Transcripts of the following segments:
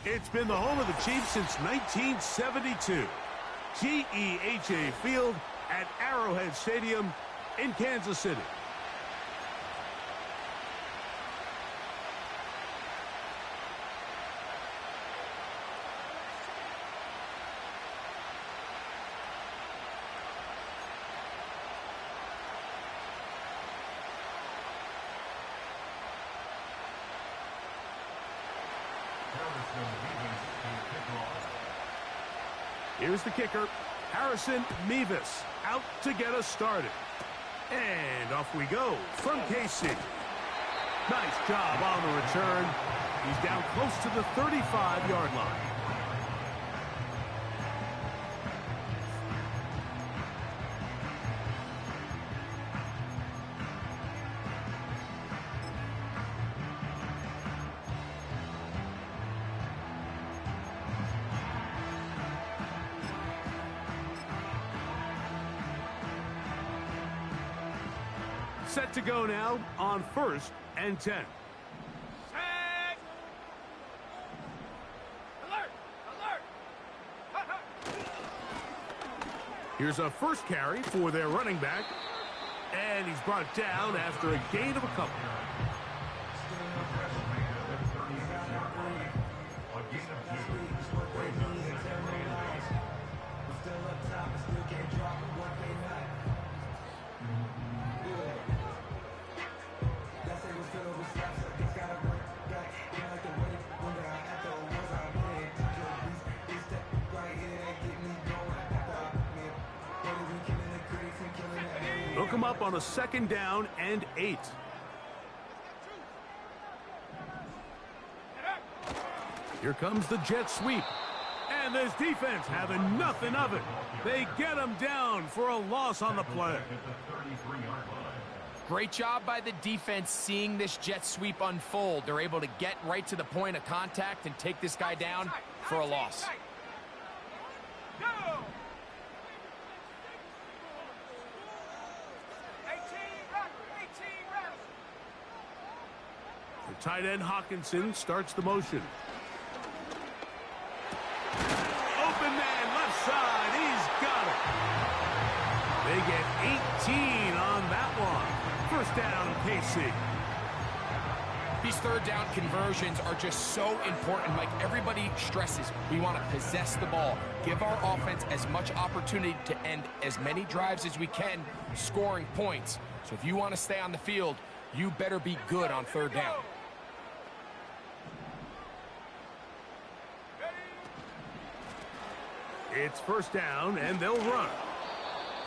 It's been the home of the Chiefs since 1972. GEHA Field at Arrowhead Stadium in Kansas City. Here's the kicker, Harrison Mevis, out to get us started. And off we go from KC. Nice job on the return. He's down close to the 35-yard line. Set to go now on 1st and 10. Set. Alert! Alert! Here's a first carry for their running back. And he's brought down after a gain of a couple. Hook him up on a 2nd down and 8. Here comes the jet sweep. And this defense having nothing of it. They get him down for a loss on the play. Great job by the defense seeing this jet sweep unfold. They're able to get right to the point of contact and take this guy down for a loss. The tight end Hawkinson starts the motion. Open man, left side, he's got it. They get 18 on that one. 1st down, KC. These 3rd down conversions are just so important. Like everybody stresses, we want to possess the ball, give our offense as much opportunity to end as many drives as we can, scoring points. So if you want to stay on the field, you better be good on 3rd down. It's 1st down, and they'll run.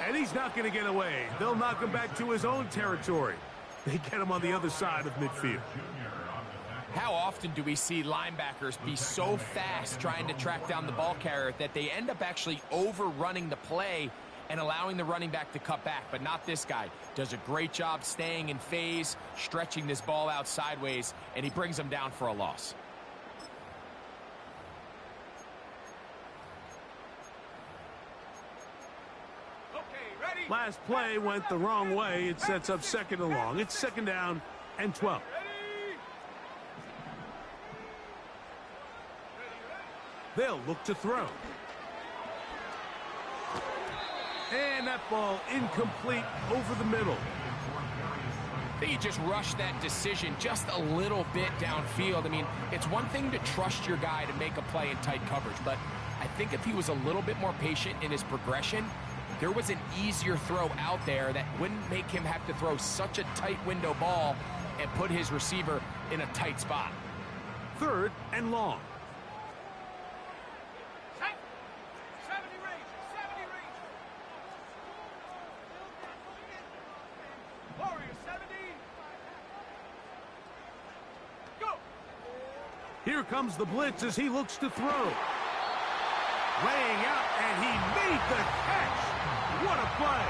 And he's not going to get away. They'll knock him back to his own territory. They get him on the other side of midfield. How often do we see linebackers be so fast trying to track down the ball carrier that they end up actually overrunning the play and allowing the running back to cut back? But not this guy. Does a great job staying in phase, stretching this ball out sideways, and he brings them down for a loss. Last play went the wrong way. It sets up 2nd and long. It's 2nd down and 12. They'll look to throw. And that ball incomplete over the middle. I think he just rushed that decision just a little bit downfield. I mean, it's one thing to trust your guy to make a play in tight coverage, but I think if he was a little bit more patient in his progression, there was an easier throw out there that wouldn't make him have to throw such a tight window ball and put his receiver in a tight spot. 3rd and long. Here comes the blitz as he looks to throw. Laying out, and he made the catch. What a play.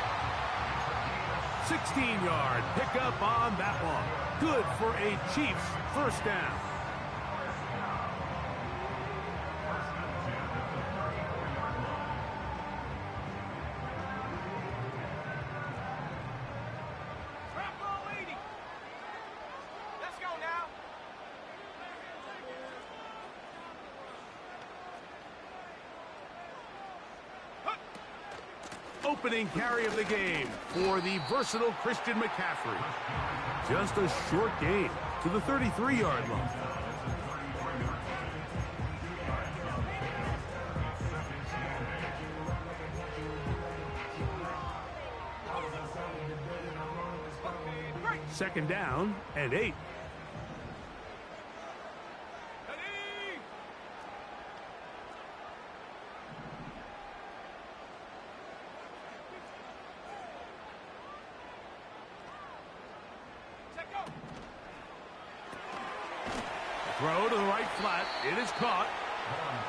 16-yard pickup on that one. Good for a Chiefs 1st down. opening carry of the game for the versatile Christian McCaffrey. Just a short gain to the 33-yard line. Second down and 8. Throw to the right flat. It is caught.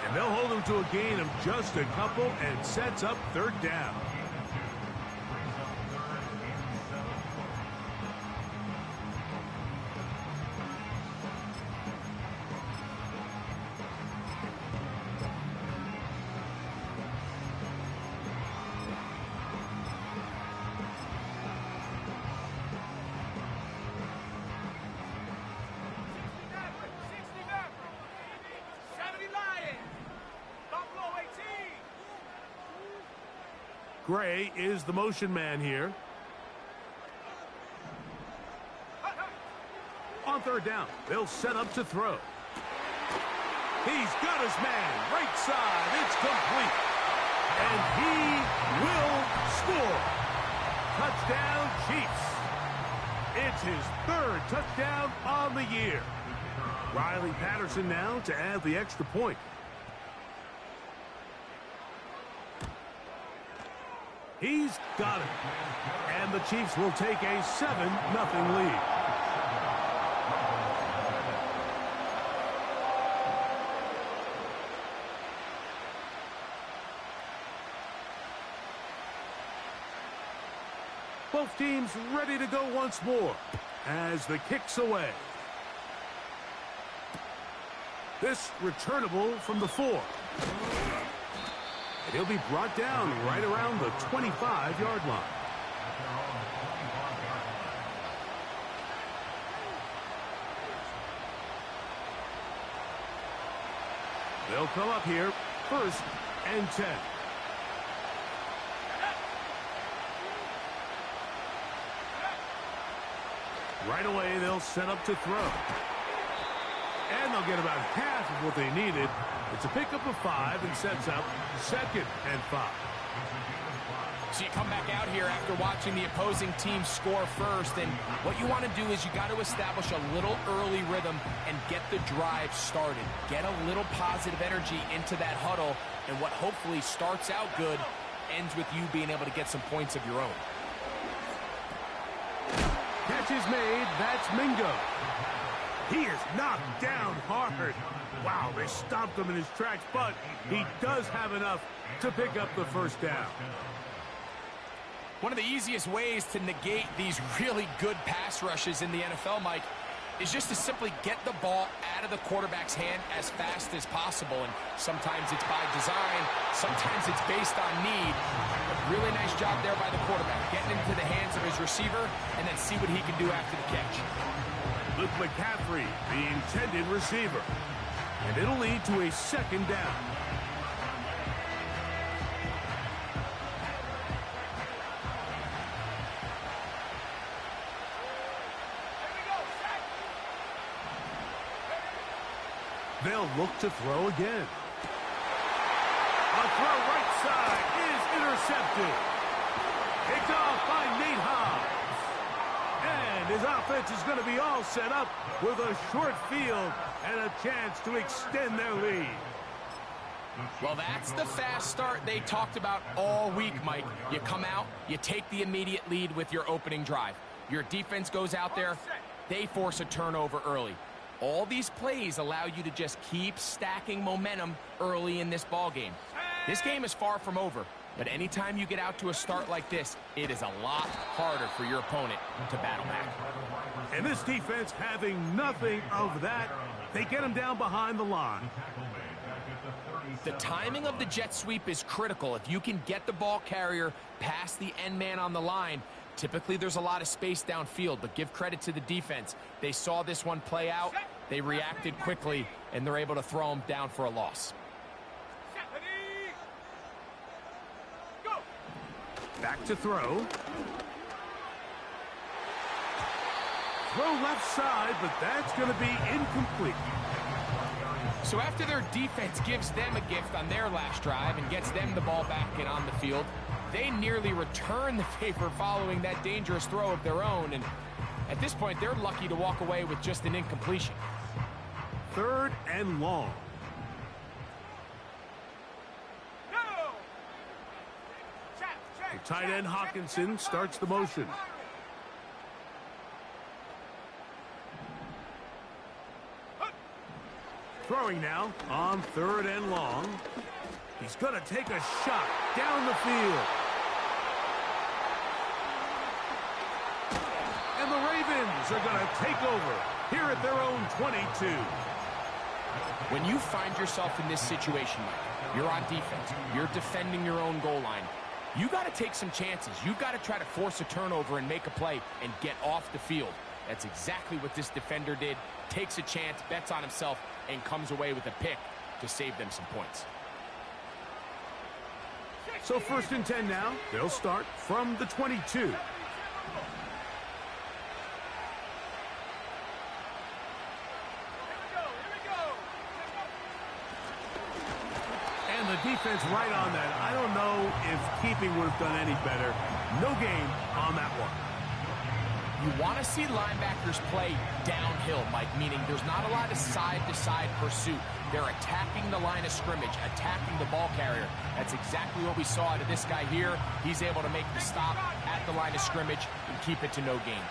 And they'll hold him to a gain of just a couple and sets up third down. Gray is the motion man here. On third down, they'll set up to throw. He's got his man, right side, it's complete. And he will score. Touchdown, Chiefs. It's his third touchdown on the year. Riley Patterson now to add the extra point. He's got it. And the Chiefs will take a 7-0 lead. Both teams ready to go once more as the kick's away. This returnable from the 4. And he'll be brought down right around the 25-yard line. They'll come up here, 1st and 10. Right away, they'll set up to throw. And they'll get about half of what they needed. It's a pickup of 5 and sets up 2nd and 5. So you come back out here after watching the opposing team score first, and what you want to do is you got to establish a little early rhythm and get the drive started. Get a little positive energy into that huddle, and what hopefully starts out good ends with you being able to get some points of your own. Catch is made. That's Mingo. He is knocked down hard. Wow, they stopped him in his tracks, but he does have enough to pick up the first down. One of the easiest ways to negate these really good pass rushes in the NFL, Mike, is just to simply get the ball out of the quarterback's hand as fast as possible. And sometimes it's by design, sometimes it's based on need. A really nice job there by the quarterback, getting into the hands of his receiver and then see what he can do after the catch. Luke McCaffrey, the intended receiver. And it'll lead to a 2nd down. They'll look to throw again. A throw right side is intercepted. Picked off by Nate Hobbs. And his offense is going to be all set up with a short field and a chance to extend their lead. Well, that's the fast start they talked about all week, Mike. You come out, you take the immediate lead with your opening drive. Your defense goes out there, they force a turnover early. All these plays allow you to just keep stacking momentum early in this ball game. This game is far from over, but anytime you get out to a start like this, it is a lot harder for your opponent to battle back. And this defense having nothing of that, they get him down behind the line. The timing of the jet sweep is critical. If you can get the ball carrier past the end man on the line, typically there's a lot of space downfield, but give credit to the defense. They saw this one play out, they reacted quickly, and they're able to throw him down for a loss. Back to throw. Throw left side, but that's going to be incomplete. So after their defense gives them a gift on their last drive and gets them the ball back and on the field, they nearly return the favor following that dangerous throw of their own. And at this point, they're lucky to walk away with just an incompletion. 3rd and long. The tight end Hawkinson starts the motion. Throwing now on 3rd and long. He's going to take a shot down the field. And the Ravens are going to take over here at their own 22. When you find yourself in this situation, Mike, you're on defense, you're defending your own goal line, you got to take some chances. You've got to try to force a turnover and make a play and get off the field. That's exactly what this defender did. Takes a chance, bets on himself, and comes away with a pick to save them some points. So 1st and 10 now. They'll start from the 22. And the defense right on that. I don't know if keeping would have done any better. No gain on that one. You want to see linebackers play downhill, Mike, meaning there's not a lot of side-to-side pursuit. They're attacking the line of scrimmage, attacking the ball carrier. That's exactly what we saw out of this guy here. He's able to make the stop at the line of scrimmage and keep it to no gain.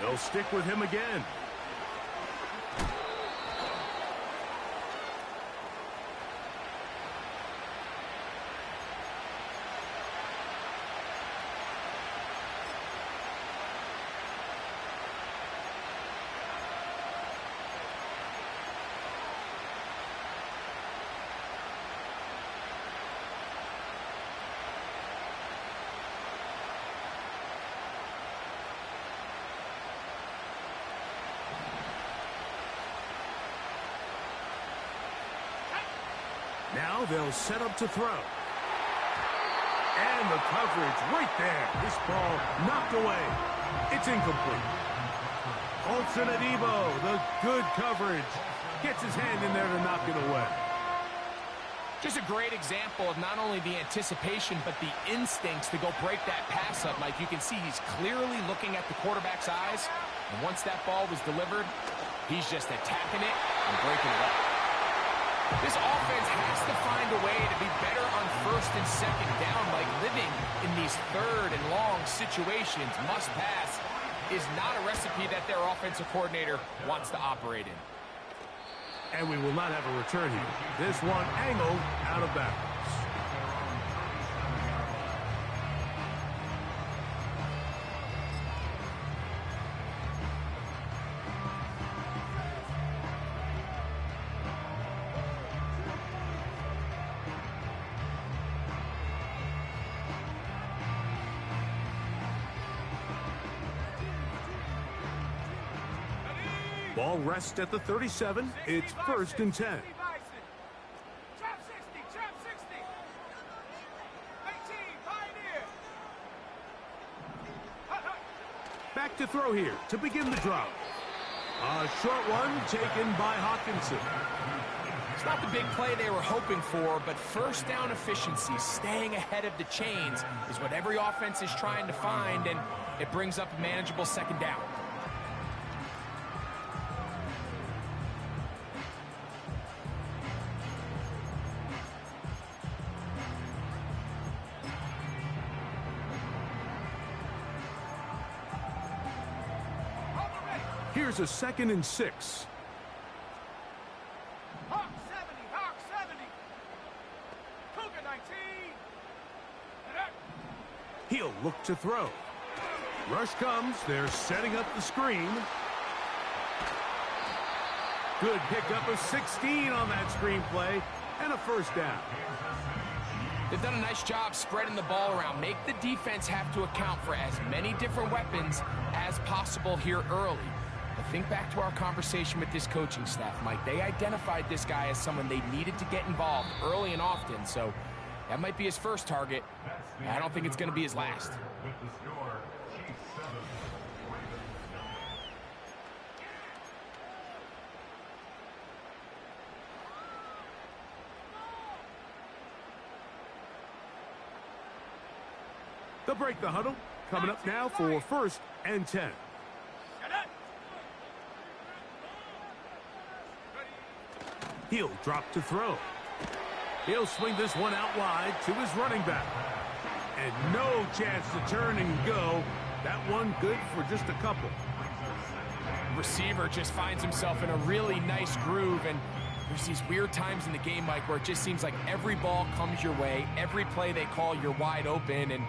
They'll stick with him again. Now they'll set up to throw. And the coverage right there. This ball knocked away. It's incomplete. Olsen Adebo, the good coverage. Gets his hand in there to knock it away. Just a great example of not only the anticipation, but the instincts to go break that pass up, Mike. You can see he's clearly looking at the quarterback's eyes. And once that ball was delivered, he's just attacking it and breaking it up. This offense has to find a way to be better on 1st and 2nd down, like living in these 3rd and long situations. Must pass is not a recipe that their offensive coordinator wants to operate in. And we will not have a return here. This one angled out of bounds. Ball rests at the 37. It's 1st and 10. Back to throw here to begin the drive. A short one taken by Hawkinson. It's not the big play they were hoping for, but 1st down efficiency, staying ahead of the chains, is what every offense is trying to find, and it brings up a manageable 2nd down. Here's a 2nd and 6. Hawk 70, Hawk 70. Cougar 19. He'll look to throw. Rush comes. They're setting up the screen. Good pickup of 16 on that screen play, and a 1st down. They've done a nice job spreading the ball around. Make the defense have to account for as many different weapons as possible here early. But think back to our conversation with this coaching staff, Mike. They identified this guy as someone they needed to get involved early and often, so that might be his first target. I don't think it's going to be his last. They'll break the huddle. Coming up now for 1st and 10. He'll drop to throw. He'll swing this one out wide to his running back. And no chance to turn and go. That one good for just a couple. Receiver just finds himself in a really nice groove, and there's these weird times in the game, Mike, where it just seems like every ball comes your way, every play they call, you're wide open, and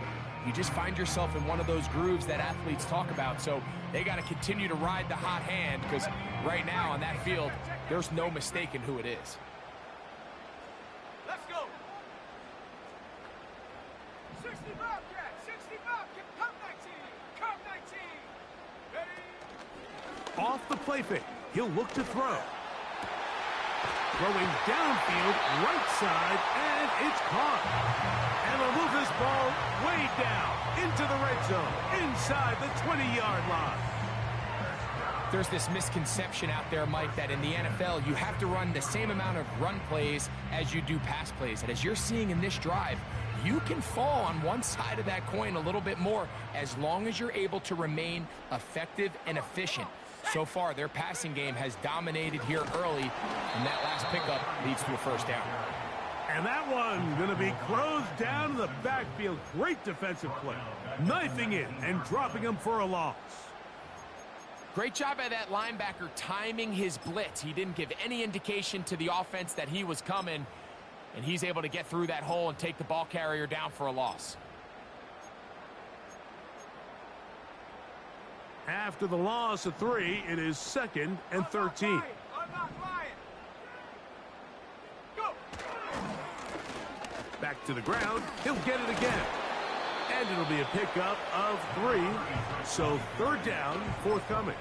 you just find yourself in one of those grooves that athletes talk about. So they got to continue to ride the hot hand, because right now on that field, there's no mistaking who it is. Let's go. 60 Bobcat, 60 Bobcat, come 19, come 19. Ready? Off the play fake. He'll look to throw. Throwing downfield, right side, and it's caught. And they'll move this ball way down into the red zone, inside the 20-yard line. There's this misconception out there, Mike, that in the NFL, you have to run the same amount of run plays as you do pass plays. And as you're seeing in this drive, you can fall on one side of that coin a little bit more as long as you're able to remain effective and efficient. So far, their passing game has dominated here early, and that last pickup leads to a first down. And that one going to be closed down in the backfield. Great defensive play. Knifing in and dropping him for a loss. Great job by that linebacker timing his blitz. He didn't give any indication to the offense that he was coming, and he's able to get through that hole and take the ball carrier down for a loss. After the loss of 3, it is 2nd and 13. I'm not lying. Go. Back to the ground. He'll get it again. And it'll be a pickup of 3. So 3rd down, forthcoming.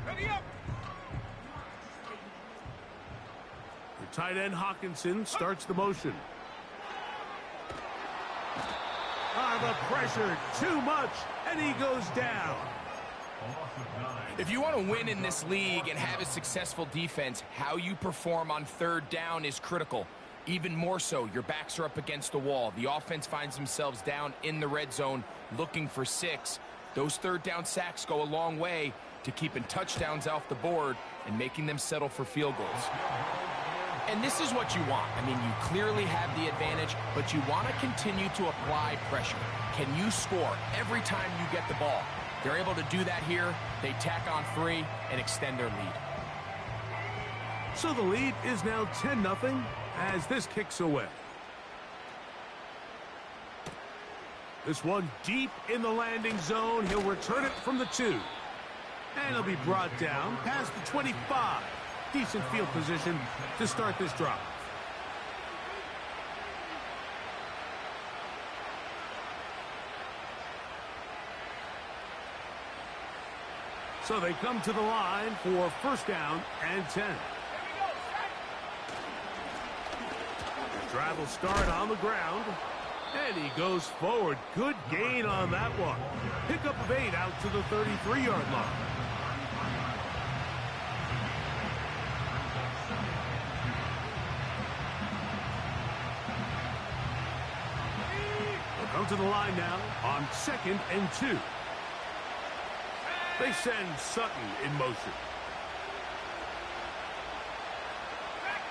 Ready up. The tight end Hawkinson starts the motion. The pressure, too much, and he goes down. If you want to win in this league and have a successful defense, how you perform on 3rd down is critical. Even more so, your backs are up against the wall. The offense finds themselves down in the red zone looking for 6. Those 3rd down sacks go a long way to keeping touchdowns off the board and making them settle for field goals. And this is what you want. I mean, you clearly have the advantage, but you want to continue to apply pressure. Can you score every time you get the ball? They're able to do that here. They tack on 3 and extend their lead. So the lead is now 10-0 as this kicks away. This one deep in the landing zone. He'll return it from the 2. And he'll be brought down past the 25. Decent field position to start this drive. So they come to the line for 1st down and 10. The drive will start on the ground. And he goes forward. Good gain on that one. Pickup of 8 out to the 33-yard line. They'll come to the line now on 2nd and 2. They send Sutton in motion. Back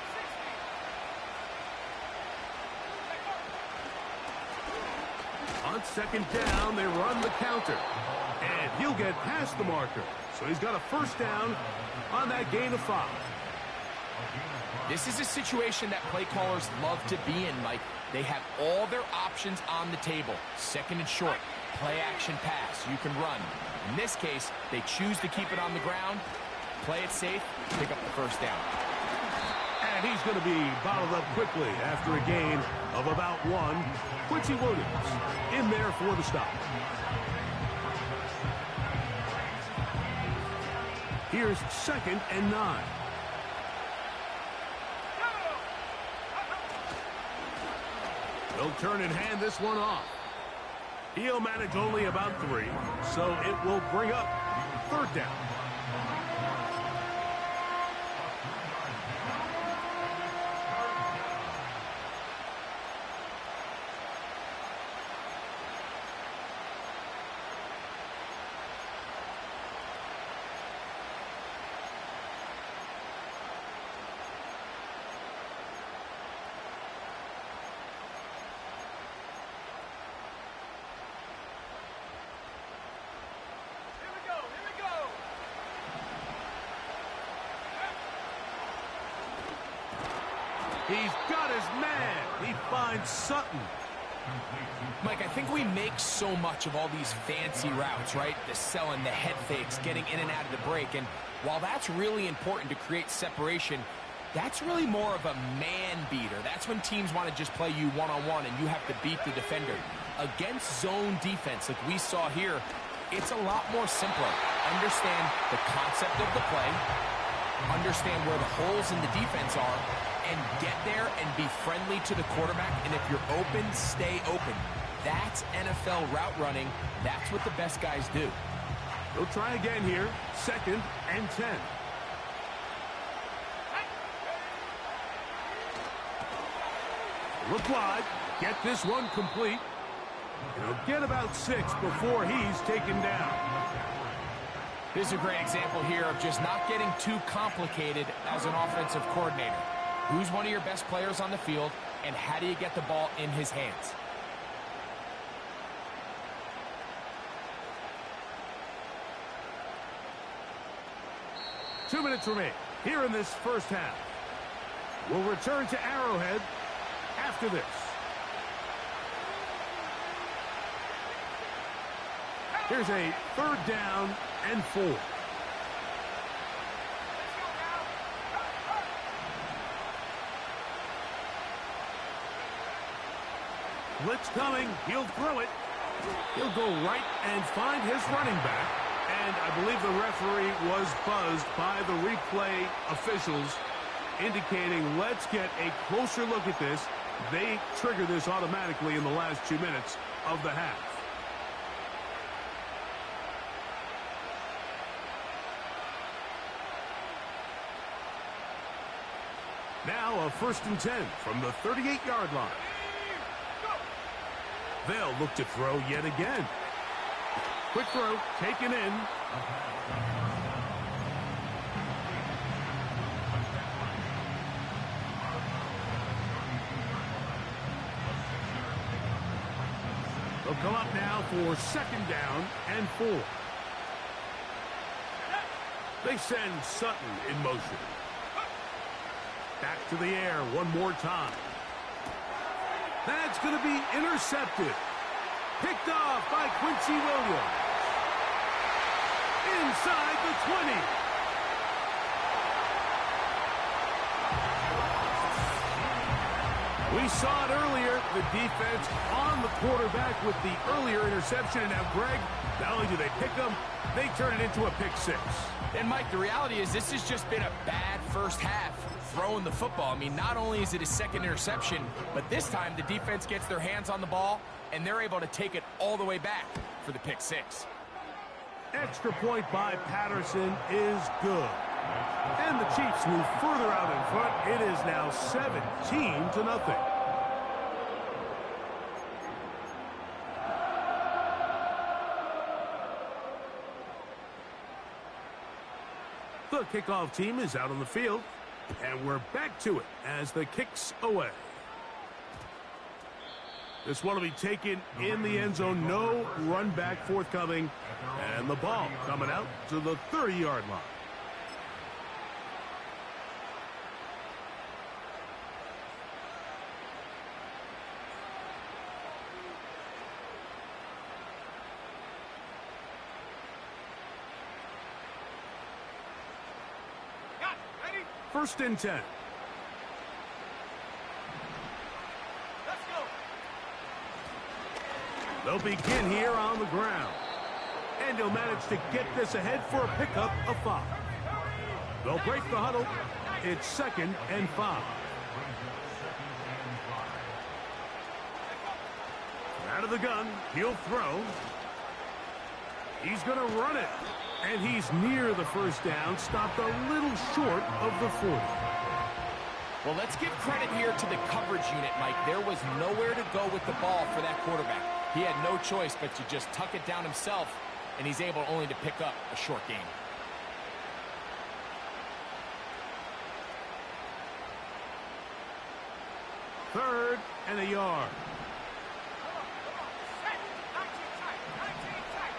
60. On second down, they run the counter. And he'll get past the marker. So he's got a first down on that gain of 5. This is a situation that play callers love to be in, Mike. They have all their options on the table. Second and short, play action pass, you can run. In this case, they choose to keep it on the ground, play it safe, pick up the first down. And he's going to be bottled up quickly after a gain of about 1. Quincy Williams in there for the stop. Here's second and 9. He'll turn and hand this one off. He'll manage only about 3, so it will bring up third down. He's got his man. He finds Sutton. Mike, I think we make so much of all these fancy routes, right? The selling, the head fakes, getting in and out of the break. And while that's really important to create separation, that's really more of a man beater. That's when teams want to just play you one-on-one and you have to beat the defender. Against zone defense like we saw here, it's a lot more simpler. Understand the concept of the play, understand where the holes in the defense are, and get there and be friendly to the quarterback. And if you're open, stay open. That's NFL route running. That's what the best guys do. He'll try again here. Second and 10. Look wide. Get this one complete. He'll get about 6 before he's taken down. This is a great example here of just not getting too complicated as an offensive coordinator. Who's one of your best players on the field, and how do you get the ball in his hands? Two minutes remain here in this first half. We'll return to Arrowhead after this. Here's a third down and 4. Blitz coming. He'll throw it. He'll go right and find his running back. And I believe the referee was buzzed by the replay officials, indicating let's get a closer look at this. They trigger this automatically in the last 2 minutes of the half. Now a first and 10 from the 38-yard line. They'll look to throw yet again. Quick throw, taken in. They'll come up now for second down and 4. They send Sutton in motion. Back to the air one more time. That's going to be intercepted. Picked off by Quincy Williams. Inside the 20. We saw it earlier, the defense on the quarterback with the earlier interception. And now, Greg, not only do they pick them, they turn it into a pick 6. And, Mike, the reality is this has just been a bad first half throwing the football. I mean, not only is it a second interception, but this time the defense gets their hands on the ball, and they're able to take it all the way back for the pick 6. Extra point by Patterson is good. And the Chiefs move further out in front. It is now 17-0. The kickoff team is out on the field, and we're back to it as the kick's away. This one will be taken in the end zone. No run back forthcoming. And the ball coming out to the 30-yard line. Got it. Ready? First and 10. Let's go. They'll begin here on the ground. And he'll manage to get this ahead for a pickup of 5. They'll break the huddle. It's 2nd and 5. Out of the gun, he'll throw. He's going to run it. And he's near the first down, stopped a little short of the 40. Well, let's give credit here to the coverage unit, Mike. There was nowhere to go with the ball for that quarterback. He had no choice but to just tuck it down himself, and he's able only to pick up a short gain. Third and a yard. Set. 19 tight. 19 tight.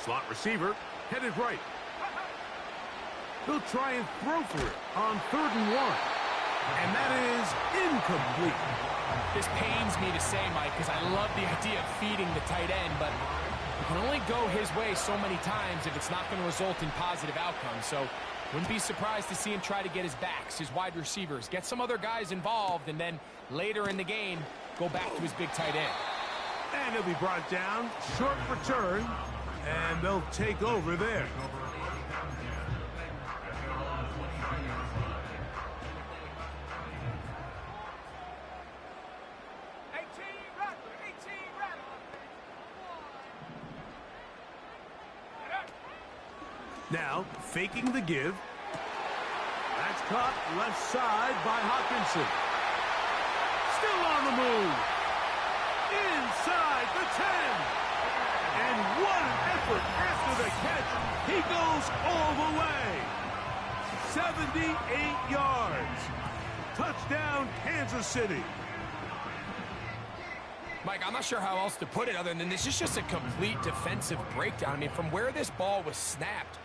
Slot receiver headed right. He'll try and throw for it on 3rd and 1. And that is incomplete. This pains me to say, Mike, because I love the idea of feeding the tight end, but it can only go his way so many times if it's not going to result in positive outcomes. So wouldn't be surprised to see him try to get his backs, his wide receivers, get some other guys involved, and then later in the game, go back to his big tight end. And he'll be brought down. Short return. And they'll take over there. Now, faking the give. That's caught left side by Hawkinson. Still on the move. Inside the 10. And what an effort after the catch. He goes all the way. 78 yards. Touchdown, Kansas City. Mike, I'm not sure how else to put it other than this is just a complete defensive breakdown. I mean, from where this ball was snapped,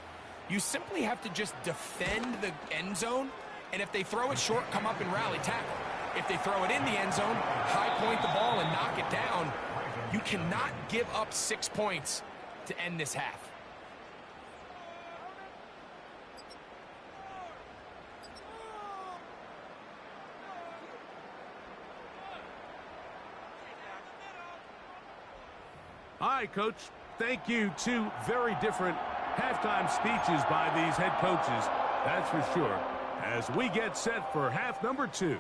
you simply have to just defend the end zone, and if they throw it short, come up and rally tackle. If they throw it in the end zone, high point the ball and knock it down. You cannot give up 6 points to end this half. All right, Coach. Thank you. 2 very different halftime speeches by these head coaches. That's for sure. As we get set for half number 2.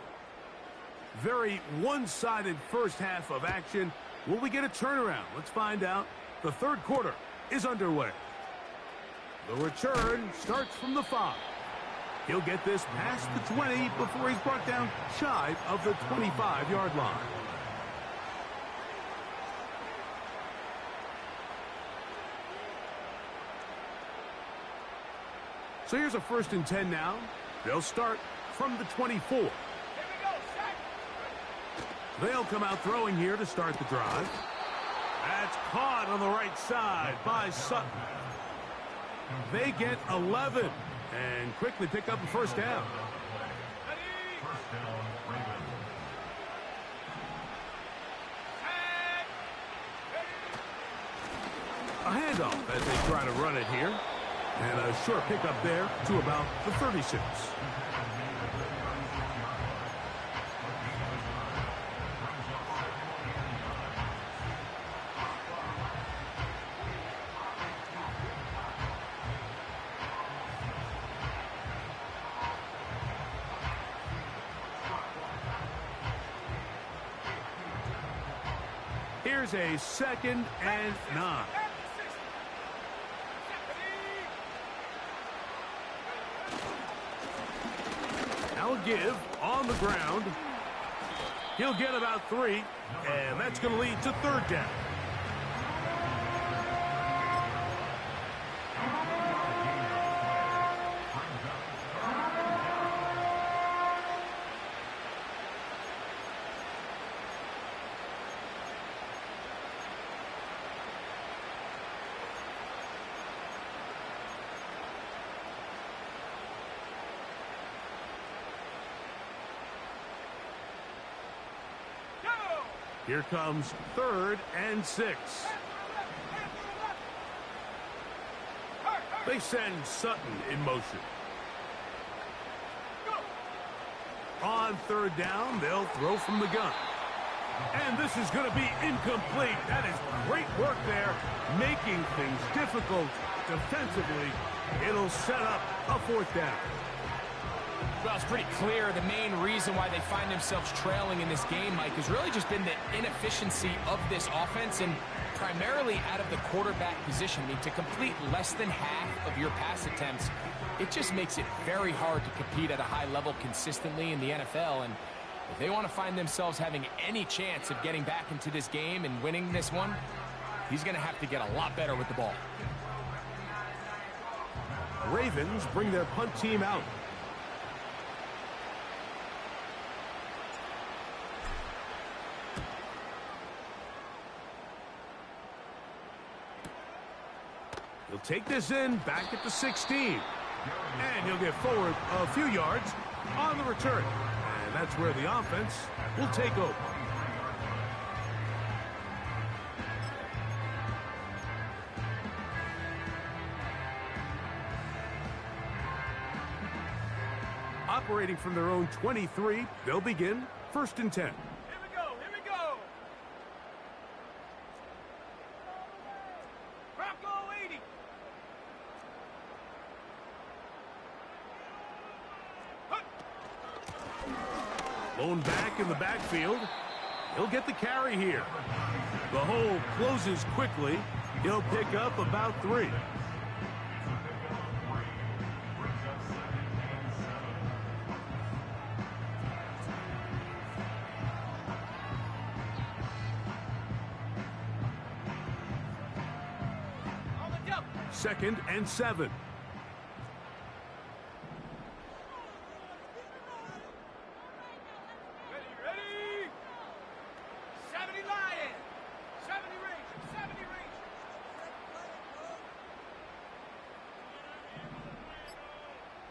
Very one-sided first half of action. Will we get a turnaround? Let's find out. The 3rd quarter is underway. The return starts from the 5. He'll get this past the 20 before he's brought down shy of the 25-yard line. So here's a 1st and 10 now. They'll start from the 24. Here we go. Set. They'll come out throwing here to start the drive. That's caught on the right side by Sutton. They get 11 and quickly pick up a first down. A handoff as they try to run it here. And a short pickup there to about the 36. Here's a 2nd and 9. Give on the ground. He'll get about 3, and that's going to lead to 3rd down. Here comes 3rd and 6. They send Sutton in motion. On 3rd down, they'll throw from the gun. And this is going to be incomplete. That is great work there, making things difficult defensively. It'll set up a 4th down. Well, it's pretty clear the main reason why they find themselves trailing in this game, Mike, has really just been the inefficiency of this offense and primarily out of the quarterback position. I mean, to complete less than half of your pass attempts, it just makes it very hard to compete at a high level consistently in the NFL. And if they want to find themselves having any chance of getting back into this game and winning this one, he's going to have to get a lot better with the ball. Ravens bring their punt team out. He'll take this in back at the 16. And he'll get forward a few yards on the return. And that's where the offense will take over. Operating from their own 23, they'll begin 1st and 10. Here we go, here we go. Bronco 80. Blown back in the backfield. He'll get the carry here. The hole closes quickly. He'll pick up about 3. On the jump. 2nd and 7. Ready? 70 Lions. 70 Rangers. 70 Rangers.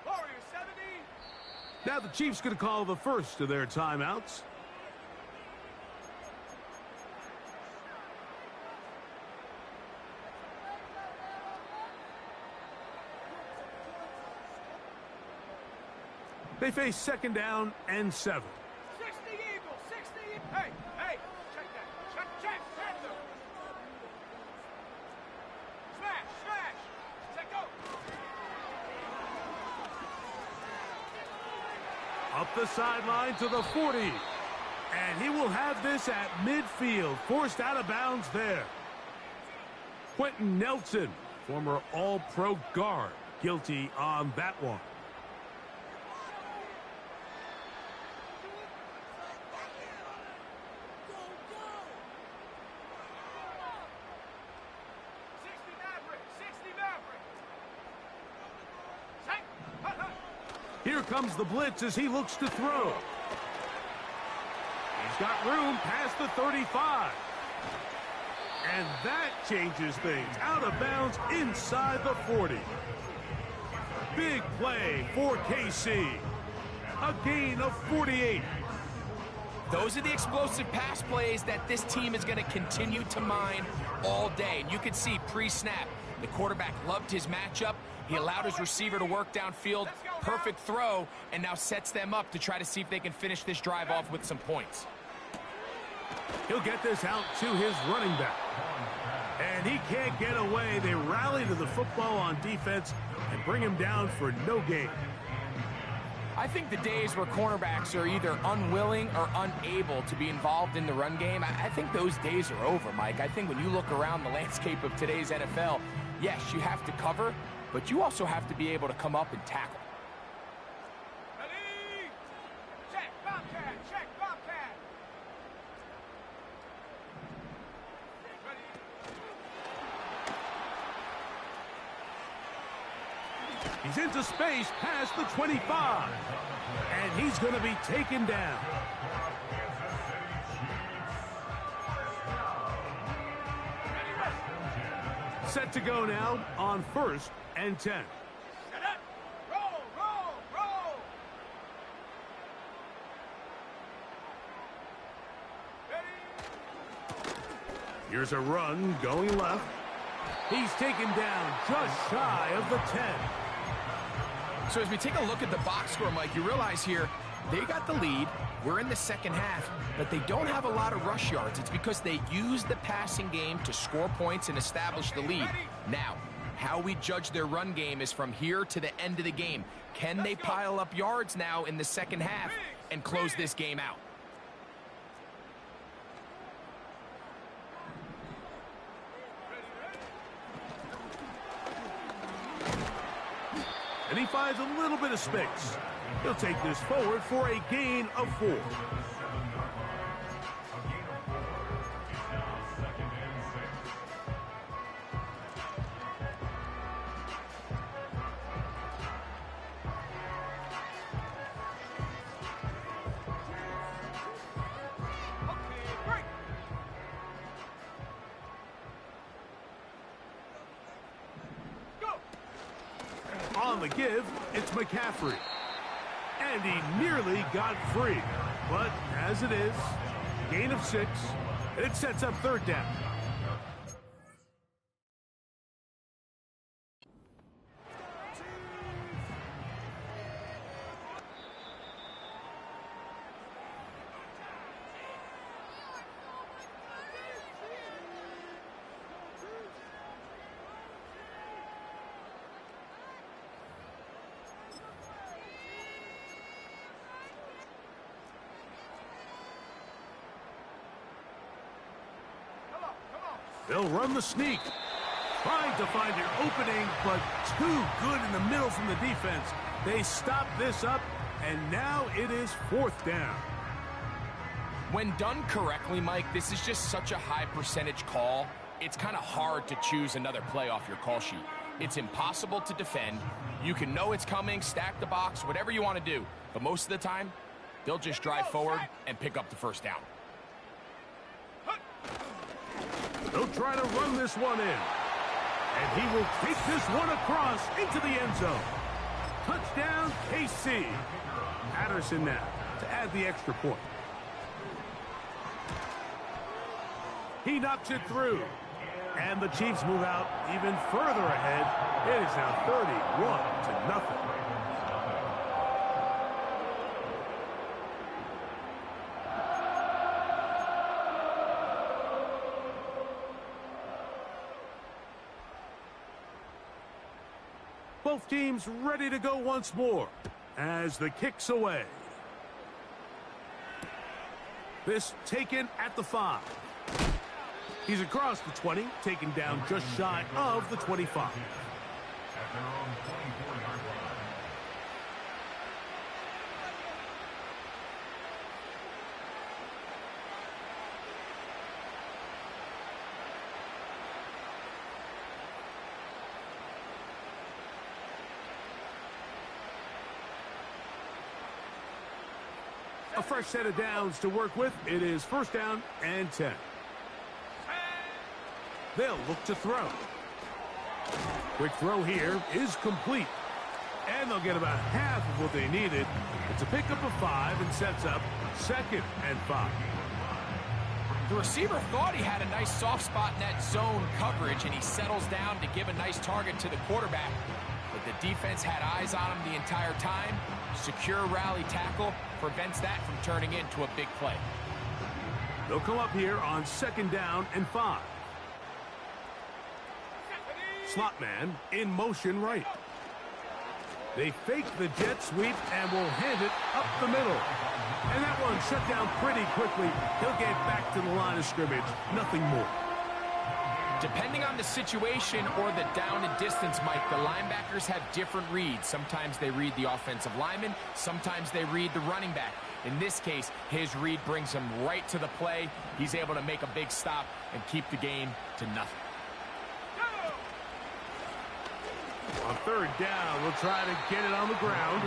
Warriors 70. Now the Chiefs going to call the first of their timeouts. They face 2nd down and 7. 60 Eagles. 60 Eagles. Hey, hey. Check that. Check. Panther. Smash. Set go. Up the sideline to the 40. And he will have this at midfield. Forced out of bounds there. Quentin Nelson, former All-Pro guard, guilty on that one. Here comes the blitz as he looks to throw. He's got room past the 35. And that changes things. Out of bounds inside the 40. Big play for KC. A gain of 48. Those are the explosive pass plays that this team is going to continue to mine all day. And you can see pre-snap, the quarterback loved his matchup. He allowed his receiver to work downfield. Perfect throw, and now sets them up to try to see if they can finish this drive off with some points. He'll get this out to his running back. And he can't get away. They rally to the football on defense and bring him down for no gain. I think the days where cornerbacks are either unwilling or unable to be involved in the run game, I think those days are over, Mike. I think when you look around the landscape of today's NFL, yes, you have to cover, but you also have to be able to come up and tackle. Ready? Check, Bobcat. Check, Bobcat. Ready? He's into space past the 25. And he's going to be taken down. Set to go now on 1st and 10. Set up. Roll, roll, roll. Ready? Here's a run going left. He's taken down just shy of the 10. So as we take a look at the box score, Mike, you realize here they got the lead. We're in the second half, but they don't have a lot of rush yards. It's because they use the passing game to score points and establish the lead. Now, how we judge their run game is from here to the end of the game. Can they pile up yards now in the second half and close this game out? And he finds a little bit of space. He'll take this forward for a gain of 4. On the give, it's McCaffrey. And he nearly got free. But as it is, gain of 6, and it sets up third down. They'll run the sneak. Trying to find an opening, but too good in the middle from the defense. They stop this up, and now it is fourth down. When done correctly, Mike, this is just such a high percentage call. It's kind of hard to choose another play off your call sheet. It's impossible to defend. You can know it's coming, stack the box, whatever you want to do. But most of the time, they'll just drive forward and pick up the first down. They'll try to run this one in. And he will take this one across into the end zone. Touchdown, KC. Patterson now to add the extra point. He knocks it through. And the Chiefs move out even further ahead. It is now 31-0. Both teams ready to go once more as the kick's away. This taken at the 5. He's across the 20, taken down just shy of the 25. A fresh set of downs to work with. It is first down and 10. They'll look to throw. Quick throw here is complete. And they'll get about half of what they needed. It's a pickup of 5 and sets up second and 5. The receiver thought he had a nice soft spot in that zone coverage, and he settles down to give a nice target to the quarterback. But the defense had eyes on him the entire time. Secure rally tackle prevents that from turning into a big play. They'll come up here on second down and 5. Slot man in motion right. They fake the jet sweep and will hand it up the middle. And that one shut down pretty quickly. He'll get back to the line of scrimmage. Nothing more. Depending on the situation or the down and distance, Mike, the linebackers have different reads. Sometimes they read the offensive lineman. Sometimes they read the running back. In this case, his read brings him right to the play. He's able to make a big stop and keep the game to nothing. On third down, we'll try to get it on the ground.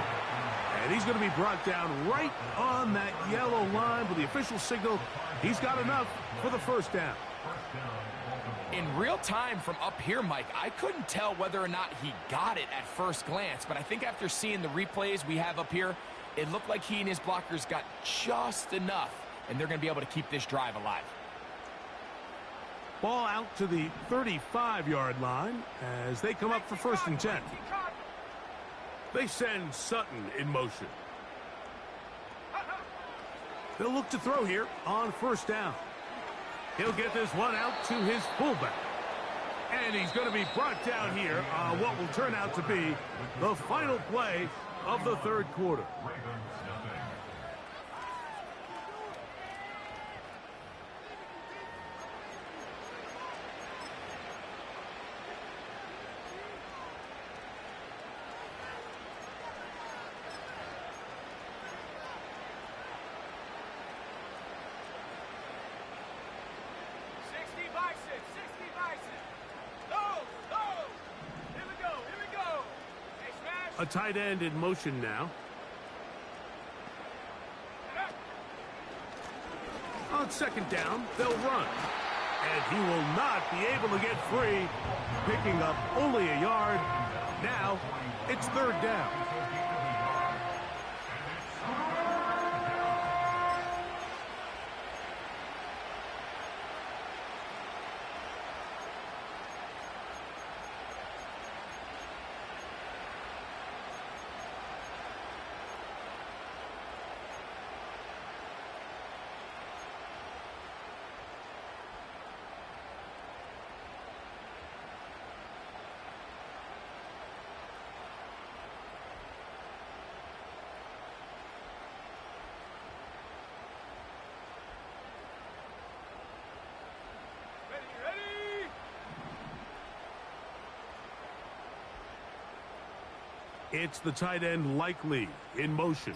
And he's going to be brought down right on that yellow line with the official signal. He's got enough for the first down. In real time from up here, Mike, I couldn't tell whether or not he got it at first glance, but I think after seeing the replays we have up here, it looked like he and his blockers got just enough, and they're going to be able to keep this drive alive. Ball out to the 35-yard line as they come up for 1st and 10. They send Sutton in motion. They'll look to throw here on 1st down. He'll get this one out to his fullback. And he's going to be brought down here on what will turn out to be the final play of the 3rd quarter. A tight end in motion now. On 2nd down, they'll run. And he will not be able to get free, picking up only a yard. Now, it's 3rd down. It's the tight end Likely in motion.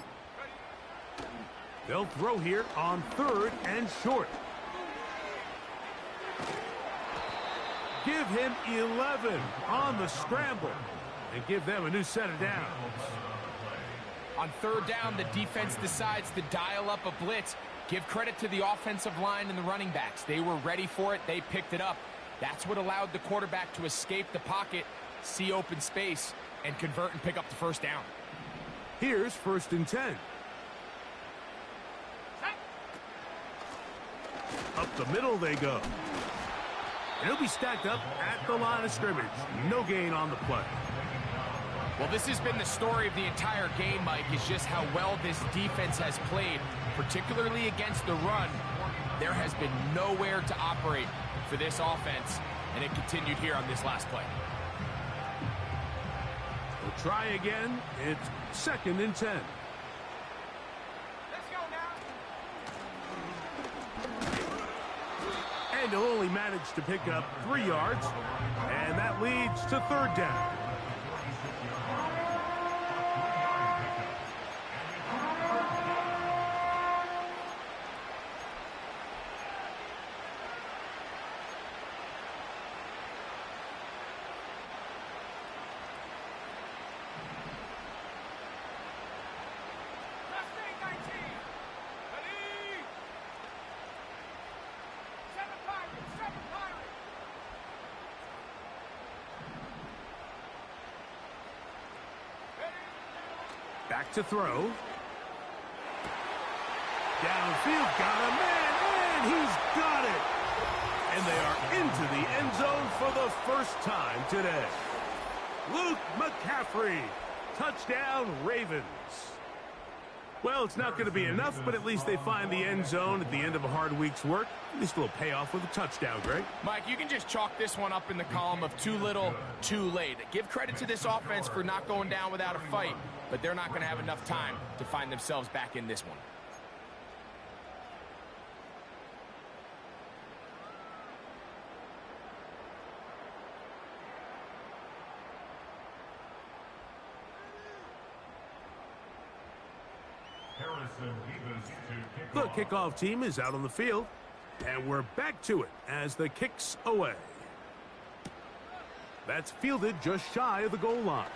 They'll throw here on 3rd and short. Give him 11 on the scramble and give them a new set of downs. On 3rd down, the defense decides to dial up a blitz. Give credit to the offensive line and the running backs. They were ready for it. They picked it up. That's what allowed the quarterback to escape the pocket, see open space, and convert and pick up the 1st down. Here's 1st and 10. Up the middle they go. And he'll be stacked up at the line of scrimmage. No gain on the play. Well, this has been the story of the entire game, Mike, is just how well this defense has played, particularly against the run. There has been nowhere to operate for this offense, and it continued here on this last play. We'll try again. It's 2nd and 10. Let's go now. And he'll only manage to pick up 3 yards, and that leads to 3rd down. Back to throw. Downfield, got a man, and he's got it. And they are into the end zone for the 1st time today. Luke McCaffrey, touchdown Ravens. Well, it's not going to be enough, but at least they find the end zone at the end of a hard week's work. At least a little payoff with a touchdown, Greg. Mike, you can just chalk this one up in the column of too little, too late. Give credit to this offense for not going down without a fight, but they're not going to have enough time to find themselves back in this one. The kickoff team is out on the field, and we're back to it as the kick's away. That's fielded just shy of the goal line.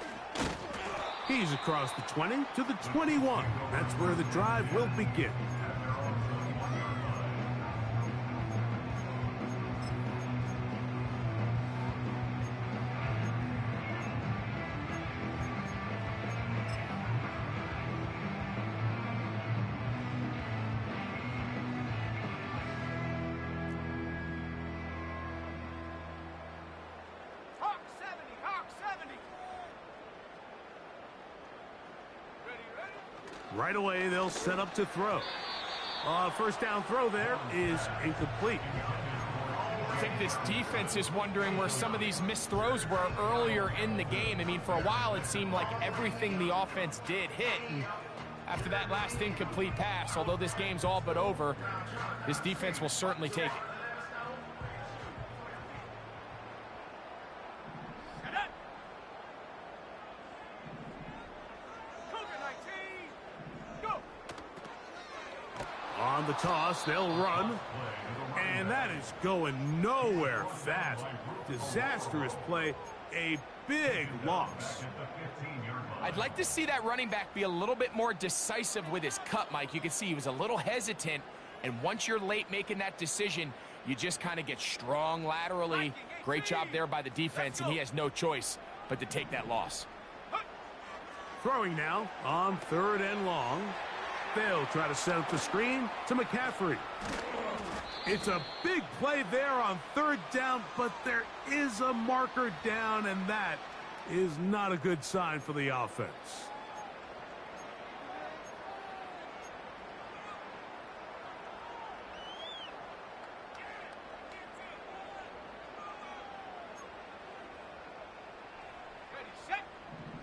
He's across the 20 to the 21. That's where the drive will begin. Right away, they'll set up to throw. First down throw there is incomplete. I think this defense is wondering where some of these missed throws were earlier in the game. I mean, for a while, it seemed like everything the offense did hit. And after that last incomplete pass, although this game's all but over, this defense will certainly take it. On the toss, they'll run. And that is going nowhere fast. Disastrous play. A big loss. I'd like to see that running back be a little bit more decisive with his cut, Mike. You can see he was a little hesitant. And once you're late making that decision, you just kind of get strong laterally. Great job there by the defense, and he has no choice but to take that loss. Throwing now on 3rd and long. They'll try to set up the screen to McCaffrey. It's a big play there on 3rd down, but there is a marker down, and that is not a good sign for the offense.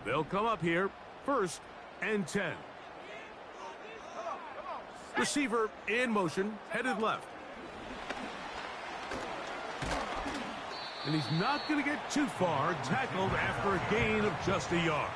They'll come up here, 1st and 10. Receiver in motion, headed left. And he's not going to get too far, tackled after a gain of just a yard.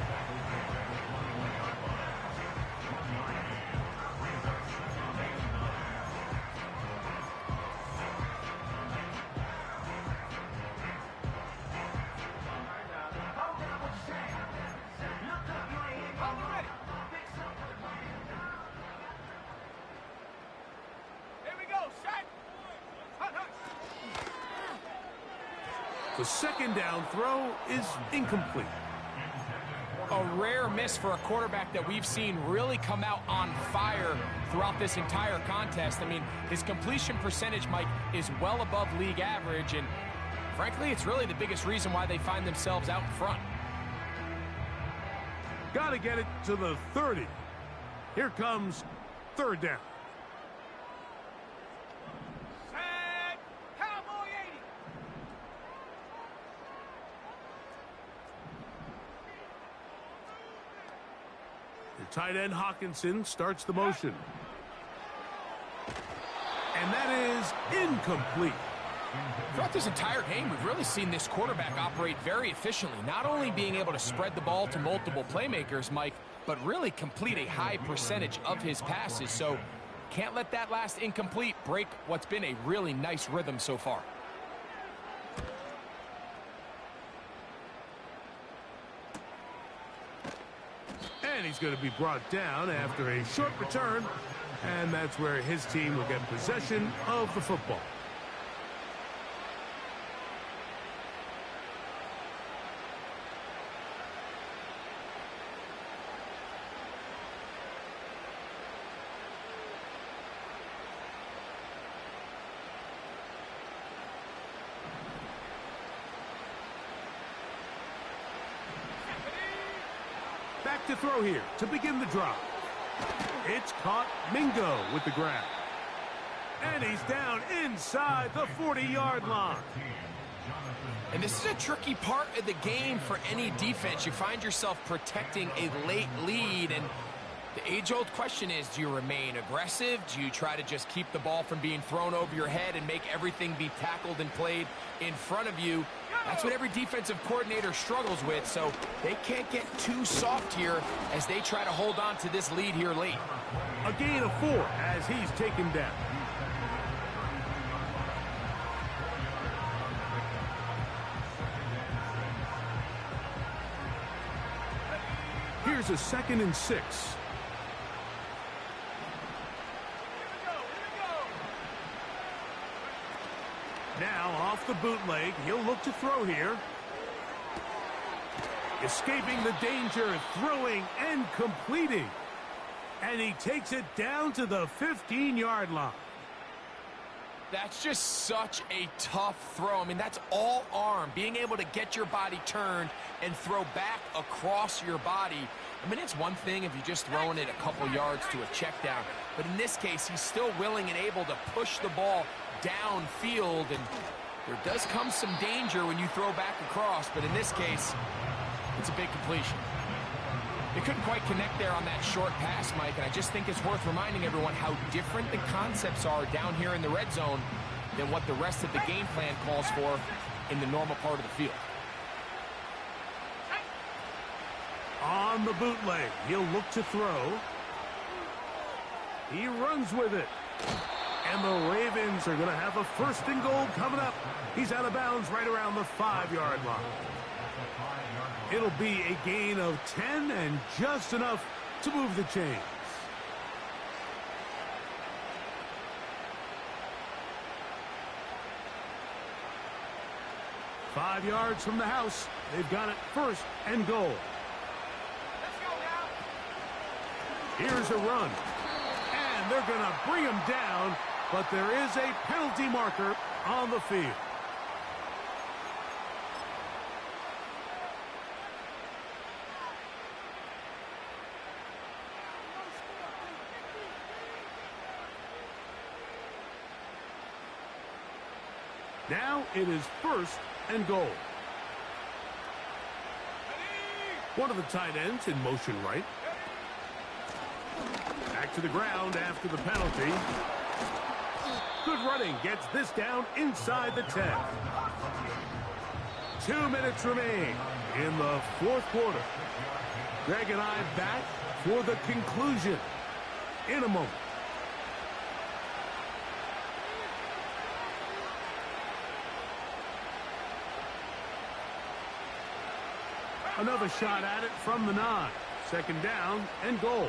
The 2nd down throw is incomplete. A rare miss for a quarterback that we've seen really come out on fire throughout this entire contest. I mean, his completion percentage, Mike, is well above league average, and frankly, it's really the biggest reason why they find themselves out in front. Got to get it to the 30. Here comes 3rd down. Tight end Hawkinson starts the motion. And that is incomplete. Throughout this entire game, we've really seen this quarterback operate very efficiently, not only being able to spread the ball to multiple playmakers, Mike, but really complete a high percentage of his passes. So can't let that last incomplete break what's been a really nice rhythm so far. And he's going to be brought down after a short return. And that's where his team will get possession of the football. Back to throw here to begin the drive. It's caught. Mingo with the grab. And he's down inside the 40-yard line. And this is a tricky part of the game for any defense. You find yourself protecting a late lead, and the age-old question is, do you remain aggressive? Do you try to just keep the ball from being thrown over your head and make everything be tackled and played in front of you? That's what every defensive coordinator struggles with, so they can't get too soft here as they try to hold on to this lead here late. A gain of 4 as he's taken down. Here's a 2nd and 6. Now off the bootleg, he'll look to throw here. Escaping the danger, throwing and completing. And he takes it down to the 15-yard line. That's just such a tough throw. I mean, that's all arm. Being able to get your body turned and throw back across your body. I mean, it's one thing if you're just throwing it a couple yards to a check down. But in this case, he's still willing and able to push the ball downfield. And there does come some danger when you throw back across. But in this case, it's a big completion. They couldn't quite connect there on that short pass, Mike, and I just think it's worth reminding everyone how different the concepts are down here in the red zone than what the rest of the game plan calls for in the normal part of the field. On the bootleg, he'll look to throw. He runs with it. And the Ravens are going to have a 1st and goal coming up. He's out of bounds right around the 5-yard line. It'll be a gain of 10 and just enough to move the chains. Five yards from the house. They've got it 1st and goal. Let's go now. Here's a run. And they're going to bring him down, but there is a penalty marker on the field. Now it is 1st and goal. One of the tight ends in motion right. Back to the ground after the penalty. Good running gets this down inside the 10. 2 minutes remain in the 4th quarter. Greg and I back for the conclusion in a moment. Another shot at it from the 9. 2nd down and goal.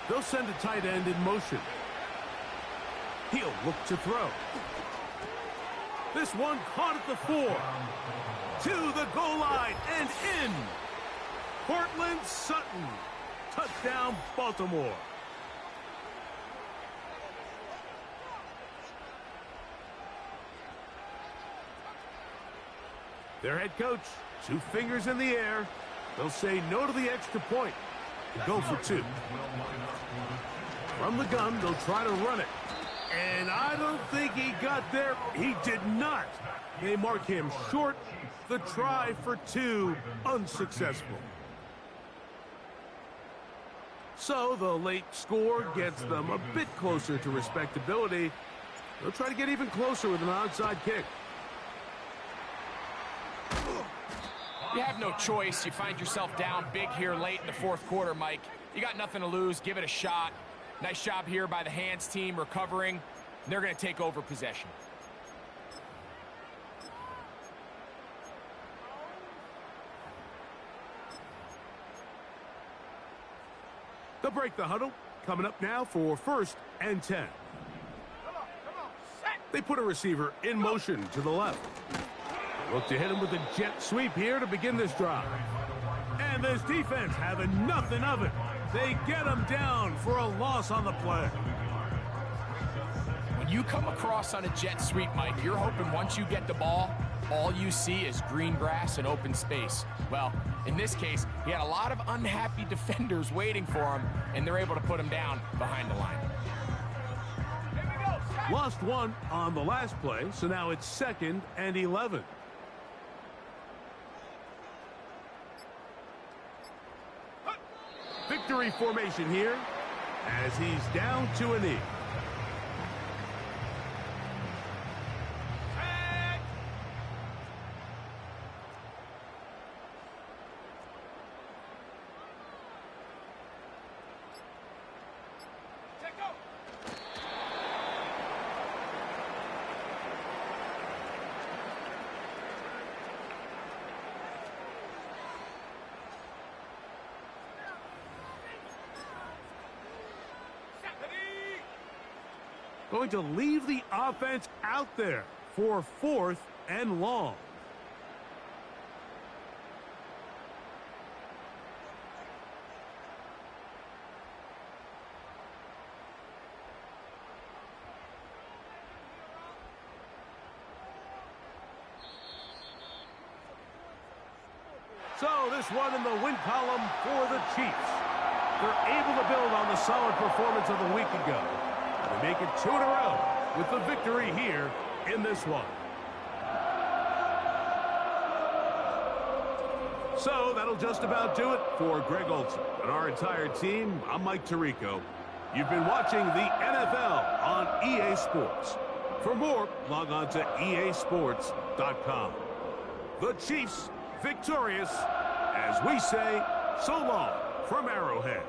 They'll send a tight end in motion. He'll look to throw. This one caught at the 4. To the goal line and in. Cortland Sutton. Touchdown, Baltimore. Their head coach, 2 fingers in the air. They'll say no to the extra point. Go for 2. From the gun, they'll try to run it. And I don't think he got there. He did not. They mark him short. The try for 2, unsuccessful. So the late score gets them a bit closer to respectability. They'll try to get even closer with an onside kick. You have no choice. You find yourself down big here late in the 4th quarter, Mike. You got nothing to lose. Give it a shot. Nice job here by the hands team recovering. They're going to take over possession. They'll break the huddle. Coming up now for 1st and 10. Come on, set. They put a receiver in motion to the left. Look to hit him with a jet sweep here to begin this drive. And this defense having nothing of it. They get him down for a loss on the play. When you come across on a jet sweep, Mike, you're hoping once you get the ball, all you see is green grass and open space. Well, in this case, he had a lot of unhappy defenders waiting for him, and they're able to put him down behind the line. Here we go. Set. Lost 1 on the last play, so now it's 2nd and 11. Victory formation here as he's down to a knee. Set. Set, go. Going to leave the offense out there for 4th and long. So this one in the win column for the Chiefs. They're able to build on the solid performance of a week ago. They make it 2 in a row with the victory here in this one. So that'll just about do it for Greg Olsen and our entire team. I'm Mike Tirico. You've been watching the NFL on EA Sports. For more, log on to easports.com. The Chiefs victorious, as we say, so long from Arrowhead.